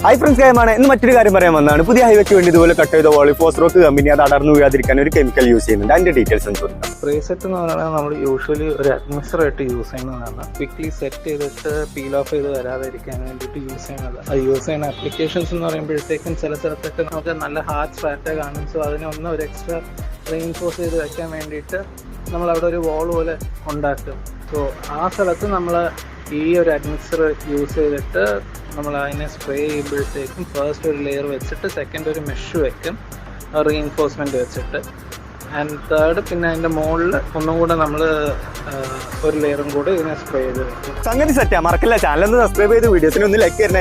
Hi friends, ഗെയിമാണ് ഇന്ന് മറ്റൊരു കാര്യം പറയാൻ വന്നതാണ്. പുതിയ ഹൈവേക്ക് വേണ്ടി ഇതുപോലെ കട്ട് ചെയ്ത വോളി ഫോസ്റോക്ക് കമ്പനി അത് അടർന്നു വീഴാതിരിക്കാൻ ഒരു കെമിക്കൽ യൂസ് ചെയ്യുന്നുണ്ട്. അതിന്റെ ഡീറ്റെയിൽസ് എന്ന് ചോദിക്കാം. സ്പ്രേ സെറ്റ് എന്ന് പറയുന്നത് നമ്മൾ യൂഷ്വലി ഒരു അറ്റ്മോസ്ഫിയർ ആയിട്ട് യൂസ് ചെയ്യുന്നതാണ്. ക്വിക്ലി സെറ്റ് ചെയ്തിട്ട് പീൽ ഓഫ് ചെയ്ത് വരാതിരിക്കാൻ വേണ്ടിയിട്ട് യൂസ് ചെയ്യുന്നത്. അത് യൂസ് ചെയ്യുന്ന ആപ്ലിക്കേഷൻസ് എന്ന് പറയുമ്പോഴത്തേക്കും ചില സ്ഥലത്തൊക്കെ നമുക്ക് നല്ല ഹാർഡ് സ്ട്രാറ്റ കാണും. സോ അതിനൊന്ന് ഒരു എക്സ്ട്രാ റെയിൻഫോഴ്സ് ചെയ്ത് വെക്കാൻ വേണ്ടിയിട്ട് നമ്മൾ അവിടെ ഒരു വോൾ പോലെ ഉണ്ടാക്കും. സോ ആ സ്ഥലത്ത് നമ്മൾ ഈ ഒരു അറ്റ്മോസ്ഫിയർ യൂസ് ചെയ്തിട്ട് നമ്മൾ അതിനെ സ്പ്രേ ചെയ്യുമ്പോഴത്തേക്കും ഫസ്റ്റ് ഒരു ലെയർ വെച്ചിട്ട് സെക്കൻഡ് ഒരു മെഷ് വെക്കും റീഇൻഫോഴ്സ്മെൻറ്റ് വെച്ചിട്ട്. ആൻഡ് തേർഡ് പിന്നെ അതിൻ്റെ മുകളിൽ ഒന്നും കൂടെ നമ്മൾ ഒരു ലെയറും കൂടെ ഇതിനെ സ്പ്രേ ചെയ്ത് വെക്കും. സംഗതി സെറ്റാ. മറക്കില്ല, ചാനൽ ഒന്ന് സബ്സ്ക്രൈബ് ചെയ്ത് വീഡിയോസിന് ഒന്ന് ലൈക്ക് തരണേ.